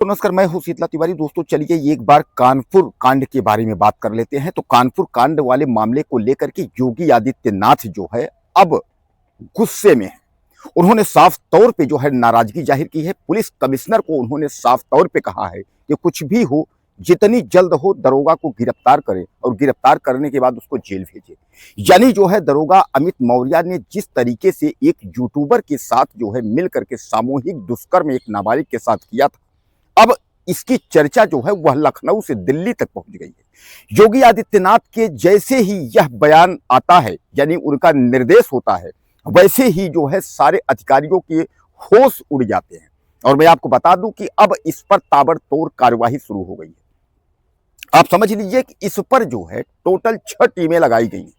तो नमस्कार, मैं हूं शीतला तिवारी। दोस्तों चलिए एक बार कानपुर कांड के बारे में बात कर लेते हैं। तो कानपुर कांड वाले मामले को लेकर के योगी आदित्यनाथ जो है अब गुस्से में है। उन्होंने साफ तौर पे जो है नाराजगी जाहिर की है। पुलिस कमिश्नर को उन्होंने साफ तौर पे कहा है कि कुछ भी हो, जितनी जल्द हो दरोगा को गिरफ्तार करें और गिरफ्तार करने के बाद उसको जेल भेजे। यानी जो है दरोगा अमित मौर्य ने जिस तरीके से एक यूट्यूबर के साथ जो है मिल करके सामूहिक दुष्कर्म एक नाबालिग के साथ किया था, अब इसकी चर्चा जो है वह लखनऊ से दिल्ली तक पहुंच गई है। योगी आदित्यनाथ के जैसे ही यह बयान आता है, यानी उनका निर्देश होता है, वैसे ही जो है सारे अधिकारियों के होश उड़ जाते हैं। और मैं आपको बता दूं कि अब इस पर ताबड़तोड़ कार्यवाही शुरू हो गई है। आप समझ लीजिए कि इस पर जो है टोटल 6 टीमें लगाई गई हैं।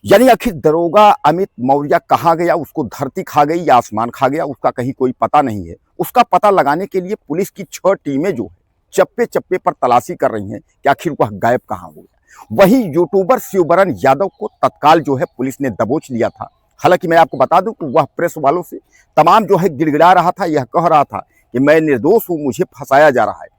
यानी आखिर दरोगा अमित मौर्य कहाँ गया, उसको धरती खा गई या आसमान खा गया, उसका कहीं कोई पता नहीं है। उसका पता लगाने के लिए पुलिस की 6 टीमें जो है चप्पे चप्पे पर तलाशी कर रही हैं कि आखिर वह गायब कहाँ हो गया। वहीं यूट्यूबर शिवबरन यादव को तत्काल जो है पुलिस ने दबोच लिया था। हालांकि मैं आपको बता दूं कि वह प्रेस वालों से तमाम जो है गिड़गिड़ा रहा था, यह कह रहा था कि मैं निर्दोष हूं, मुझे फंसाया जा रहा है।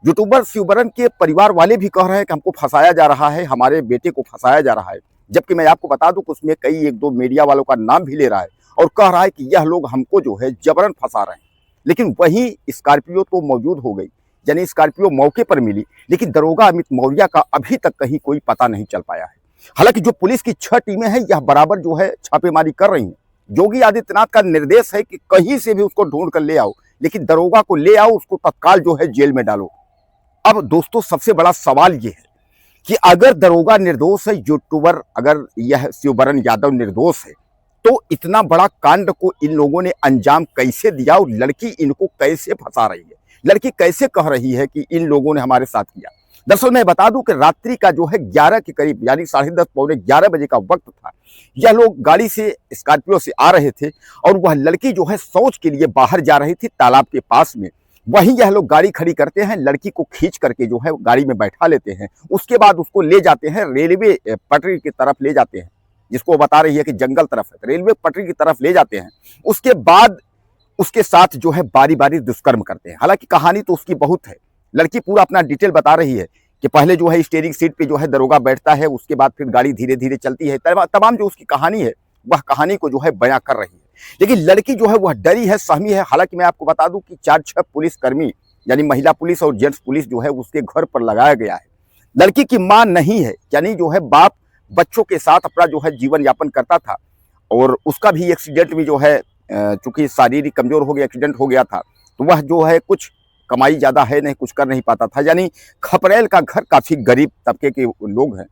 यूट्यूबर शिवबरन के परिवार वाले भी कह रहे हैं कि हमको फंसाया जा रहा है, हमारे बेटे को फंसाया जा रहा है। जबकि मैं आपको बता दूं कि उसमें कई 1-2 मीडिया वालों का नाम भी ले रहा है और कह रहा है कि यह लोग हमको जो है जबरन फंसा रहे हैं। लेकिन वहीं स्कॉर्पियो तो मौजूद हो गई, यानी स्कॉर्पियो मौके पर मिली, लेकिन दरोगा अमित मौर्य का अभी तक कहीं कोई पता नहीं चल पाया है। हालांकि जो पुलिस की 6 टीमें हैं यह बराबर जो है छापेमारी कर रही हैं। योगी आदित्यनाथ का निर्देश है कि कहीं से भी उसको ढूंढ कर ले आओ, लेकिन दरोगा को ले आओ, उसको तत्काल जो है जेल में डालो। अब दोस्तों सबसे बड़ा सवाल यह है कि अगर दरोगा निर्दोष है, यूट्यूबर अगर यह शिवबरन यादव निर्दोष है, तो इतना बड़ा कांड को इन लोगों ने अंजाम कैसे दिया और लड़की इनको कैसे फंसा रही है, लड़की कैसे कह रही है कि इन लोगों ने हमारे साथ किया। दरअसल मैं बता दूं कि रात्रि का जो है 11 के करीब, यानी 10:30 पौने 11 बजे का वक्त था। यह लोग गाड़ी से स्कॉर्पियो से आ रहे थे और वह लड़की जो है शौच के लिए बाहर जा रही थी तालाब के पास में। वहीं यह लोग गाड़ी खड़ी करते हैं, लड़की को खींच करके जो है गाड़ी में बैठा लेते हैं। उसके बाद उसको ले जाते हैं रेलवे पटरी की तरफ ले जाते हैं, जिसको बता रही है कि जंगल तरफ है, रेलवे पटरी की तरफ ले जाते हैं। उसके बाद उसके साथ जो है बारी बारी दुष्कर्म करते हैं। हालांकि कहानी तो उसकी बहुत है, लड़की पूरा अपना डिटेल बता रही है कि पहले जो है स्टीयरिंग सीट पे जो है दरोगा बैठता है, उसके बाद फिर गाड़ी धीरे धीरे चलती है। तमाम जो उसकी कहानी है वह कहानी को जो है बयां कर रही है। लेकिन लड़की जो है वह डरी है, सहमी है। हालांकि मैं आपको बता दूं कि 4-6 पुलिसकर्मी, यानी महिला पुलिस और जेंट्स पुलिस जो है उसके घर पर लगाया गया है। लड़की की मां नहीं है, यानी जो है बाप बच्चों के साथ अपना जो है जीवन यापन करता था और उसका भी एक्सीडेंट में जो है चूंकि शारीरिक कमजोर हो गया, एक्सीडेंट हो गया था, तो वह जो है कुछ कमाई ज्यादा है नहीं, कुछ कर नहीं पाता था। यानी खपरेल का घर, काफी गरीब तबके के लोग हैं।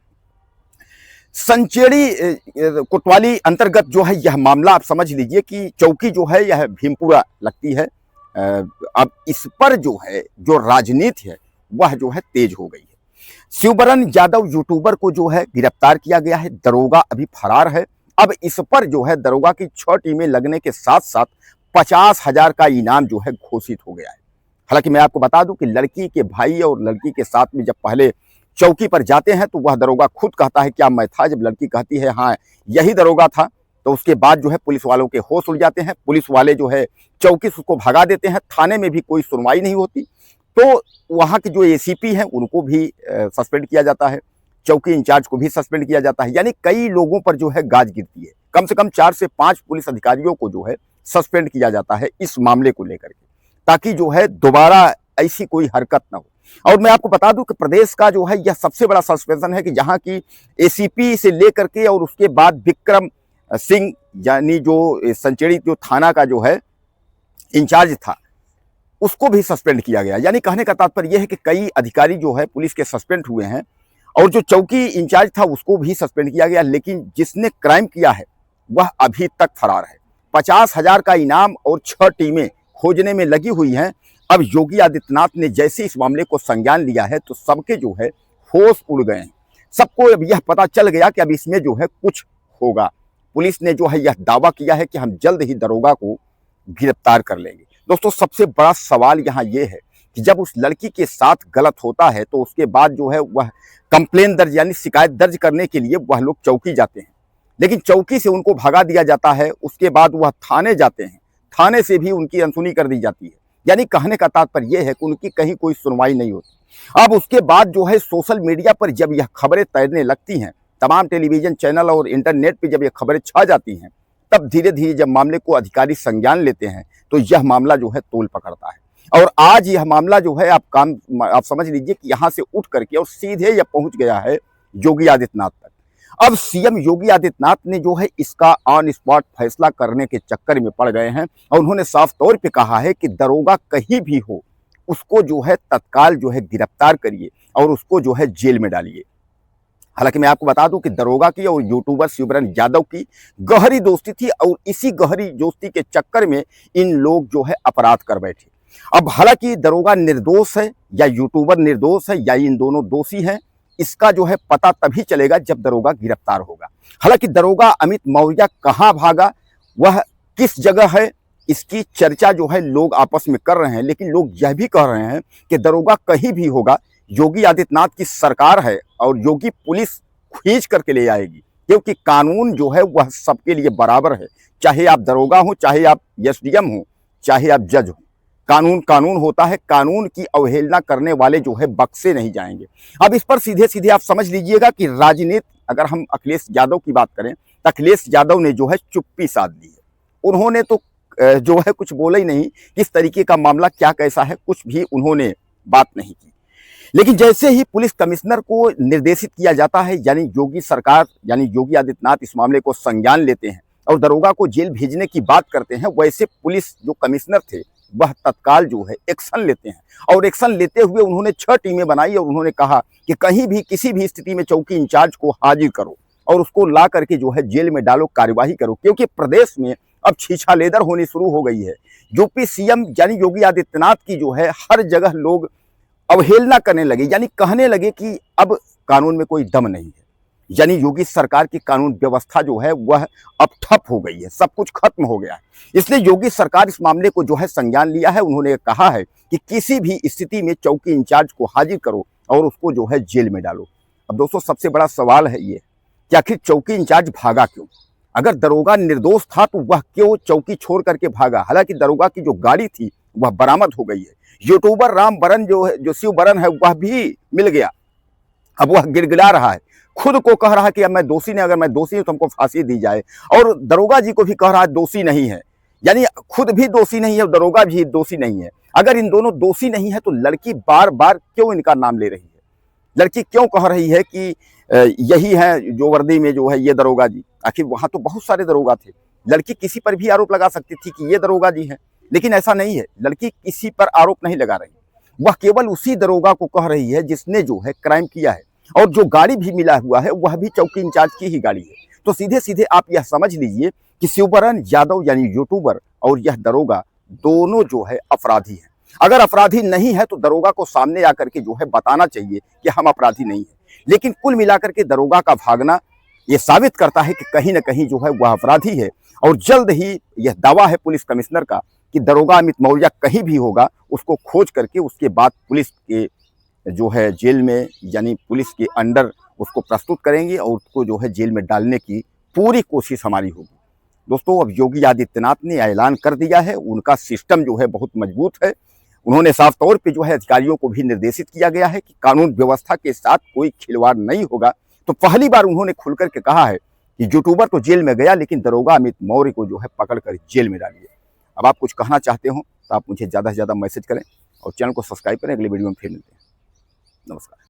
संचेड़ी कोतवाली अंतर्गत जो है यह मामला आप समझ लीजिए कि चौकी जो है यह भीमपुरा लगती है। अब इस पर जो है जो राजनीति है वह जो है तेज हो गई है। शिवबरन यादव यूट्यूबर को जो है गिरफ्तार किया गया है, दरोगा अभी फरार है। अब इस पर जो है दरोगा की 6 टीमें लगने के साथ साथ 50,000 का इनाम जो है घोषित हो गया है। हालांकि मैं आपको बता दूं कि लड़की के भाई और लड़की के साथ में जब पहले चौकी पर जाते हैं तो वह दरोगा खुद कहता है क्या मैं था, जब लड़की कहती है हाँ यही दरोगा था, तो उसके बाद जो है पुलिस वालों के होश उड़ जाते हैं। पुलिस वाले जो है चौकी से उसको भगा देते हैं, थाने में भी कोई सुनवाई नहीं होती। तो वहाँ के जो एसीपी हैं उनको भी सस्पेंड किया जाता है, चौकी इंचार्ज को भी सस्पेंड किया जाता है। यानी कई लोगों पर जो है गाज गिरती है। कम से कम 4 से 5 पुलिस अधिकारियों को जो है सस्पेंड किया जाता है इस मामले को लेकर के, ताकि जो है दोबारा ऐसी कोई हरकत ना हो। और मैं आपको बता दूं कि प्रदेश का जो है यह सबसे बड़ा सस्पेंशन है कि जहां की एसीपी से लेकर के और उसके बाद विक्रम सिंह, यानी जो संचेड़ी जो थाना का जो है इंचार्ज था, उसको भी सस्पेंड किया गया। यानी कहने का तात्पर्य यह है कि कई अधिकारी जो है पुलिस के सस्पेंड हुए हैं और जो चौकी इंचार्ज था उसको भी सस्पेंड किया गया। लेकिन जिसने क्राइम किया है वह अभी तक फरार है। 50,000 का इनाम और 6 टीमें खोजने में लगी हुई हैं। अब योगी आदित्यनाथ ने जैसे इस मामले को संज्ञान लिया है तो सबके जो है होश उड़ गए हैं। सबको अब यह पता चल गया कि अब इसमें जो है कुछ होगा। पुलिस ने जो है यह दावा किया है कि हम जल्द ही दरोगा को गिरफ्तार कर लेंगे। दोस्तों सबसे बड़ा सवाल यहाँ ये है कि जब उस लड़की के साथ गलत होता है तो उसके बाद जो है वह कंप्लेन दर्ज, यानी शिकायत दर्ज करने के लिए वह लोग चौकी जाते हैं, लेकिन चौकी से उनको भगा दिया जाता है। उसके बाद वह थाने जाते हैं, थाने से भी उनकी अनसुनी कर दी जाती है। यानी कहने का तात्पर्य यह है कि उनकी कहीं कोई सुनवाई नहीं होती। अब उसके बाद जो है सोशल मीडिया पर जब यह खबरें तैरने लगती हैं, तमाम टेलीविजन चैनल और इंटरनेट पे जब ये खबरें छा जाती हैं, तब धीरे धीरे जब मामले को अधिकारी संज्ञान लेते हैं तो यह मामला जो है तोल पकड़ता है। और आज यह मामला जो है आप समझ लीजिए कि यहाँ से उठ करके और सीधे यह पहुंच गया है योगी आदित्यनाथ तक। अब सीएम योगी आदित्यनाथ ने जो है इसका ऑन स्पॉट फैसला करने के चक्कर में पड़ गए हैं और उन्होंने साफ तौर पे कहा है कि दरोगा कहीं भी हो उसको जो है तत्काल जो है गिरफ्तार करिए और उसको जो है जेल में डालिए। हालांकि मैं आपको बता दूं कि दरोगा की और यूट्यूबर शिवरन यादव की गहरी दोस्ती थी और इसी गहरी दोस्ती के चक्कर में इन लोग जो है अपराध कर बैठे। अब हालांकि दरोगा निर्दोष है या यूट्यूबर निर्दोष है या इन दोनों दोषी हैं, इसका जो है पता तभी चलेगा जब दरोगा गिरफ्तार होगा। हालांकि दरोगा अमित मौर्य कहां भागा, वह किस जगह है, इसकी चर्चा जो है लोग आपस में कर रहे हैं, लेकिन लोग यह भी कह रहे हैं कि दरोगा कहीं भी होगा, योगी आदित्यनाथ की सरकार है और योगी पुलिस खींच करके ले आएगी, क्योंकि कानून जो है वह सबके लिए बराबर है। चाहे आप दरोगा हो, चाहे आप एसडीएम हो, चाहे आप जज हो, कानून कानून होता है। कानून की अवहेलना करने वाले जो है बख्शे नहीं जाएंगे। अब इस पर सीधे सीधे आप समझ लीजिएगा कि राजनीति, अगर हम अखिलेश यादव की बात करें तो अखिलेश यादव ने जो है चुप्पी साध ली है। उन्होंने तो जो है कुछ बोला ही नहीं, किस तरीके का मामला क्या कैसा है, कुछ भी उन्होंने बात नहीं की। लेकिन जैसे ही पुलिस कमिश्नर को निर्देशित किया जाता है, यानी योगी सरकार यानी योगी आदित्यनाथ इस मामले को संज्ञान लेते हैं और दरोगा को जेल भेजने की बात करते हैं, वैसे पुलिस जो कमिश्नर थे वह तत्काल जो है एक्शन लेते हैं। और एक्शन लेते हुए उन्होंने 6 टीमें बनाई और उन्होंने कहा कि कहीं भी किसी भी स्थिति में चौकी इंचार्ज को हाजिर करो और उसको ला करके जो है जेल में डालो, कार्यवाही करो, क्योंकि प्रदेश में अब छीछा लेदर होनी शुरू हो गई है। यूपी सीएम यानी योगी आदित्यनाथ की जो है हर जगह लोग अवहेलना करने लगे, यानी कहने लगे कि अब कानून में कोई दम नहीं है। यानी योगी सरकार की कानून व्यवस्था जो है वह अब ठप हो गई है, सब कुछ खत्म हो गया है। इसलिए योगी सरकार इस मामले को जो है संज्ञान लिया है। उन्होंने कहा है कि किसी भी स्थिति में चौकी इंचार्ज को हाजिर करो और उसको जो है जेल में डालो। अब दोस्तों सबसे बड़ा सवाल है ये कि आखिर चौकी इंचार्ज भागा क्यों? अगर दरोगा निर्दोष था तो वह क्यों चौकी छोड़ करके भागा? हालांकि दरोगा की जो गाड़ी थी वह बरामद हो गई है। यूट्यूबर राम बरन जो शिव बरन है वह भी मिल गया। अब वह गिड़गिड़ा रहा है, खुद को कह रहा है कि अब मैं दोषी नहीं, अगर मैं दोषी हूं तो हमको फांसी दी जाए। और दरोगा जी को भी कह रहा है दोषी नहीं है, यानी खुद भी दोषी नहीं है और दरोगा भी दोषी नहीं है। अगर इन दोनों दोषी नहीं है तो लड़की बार बार क्यों इनका नाम ले रही है? लड़की क्यों कह रही है कि यही है जो वर्दी में जो है ये दरोगा जी? आखिर वहां तो बहुत सारे दरोगा थे, लड़की किसी पर भी आरोप लगा सकती थी कि ये दरोगा जी हैं, लेकिन ऐसा नहीं है। लड़की किसी पर आरोप नहीं लगा रही, वह केवल उसी दरोगा को कह रही है जिसने जो है क्राइम किया है। और जो गाड़ी भी मिला हुआ है वह भी चौकी इंचार्ज की ही गाड़ी है। तो सीधे सीधे आप यह समझ लीजिए कि शिवबरन यादव यानी यूट्यूबर और यह दरोगा दोनों जो है अपराधी हैं। अगर अपराधी नहीं है तो दरोगा को सामने आकर के जो है बताना चाहिए कि हम अपराधी नहीं है। लेकिन कुल मिलाकर के दरोगा का भागना ये साबित करता है कि कहीं ना कहीं जो है वह अपराधी है। और जल्द ही यह दावा है पुलिस कमिश्नर का कि दरोगा अमित मौर्य कहीं भी होगा, उसको खोज करके उसके बाद पुलिस के जो है जेल में यानी पुलिस के अंडर उसको प्रस्तुत करेंगे और उसको जो है जेल में डालने की पूरी कोशिश हमारी होगी। दोस्तों अब योगी आदित्यनाथ ने ऐलान कर दिया है, उनका सिस्टम जो है बहुत मजबूत है। उन्होंने साफ तौर पे जो है अधिकारियों को भी निर्देशित किया गया है कि कानून व्यवस्था के साथ कोई खिलवाड़ नहीं होगा। तो पहली बार उन्होंने खुल करके कहा है कि यूट्यूबर तो जेल में गया, लेकिन दरोगा अमित मौर्य को जो है पकड़ कर जेल में डालिए। अब आप कुछ कहना चाहते हो तो आप मुझे ज़्यादा से ज़्यादा मैसेज करें और चैनल को सब्सक्राइब करें। अगले वीडियो में फिर मिलते हैं। नमस्कार।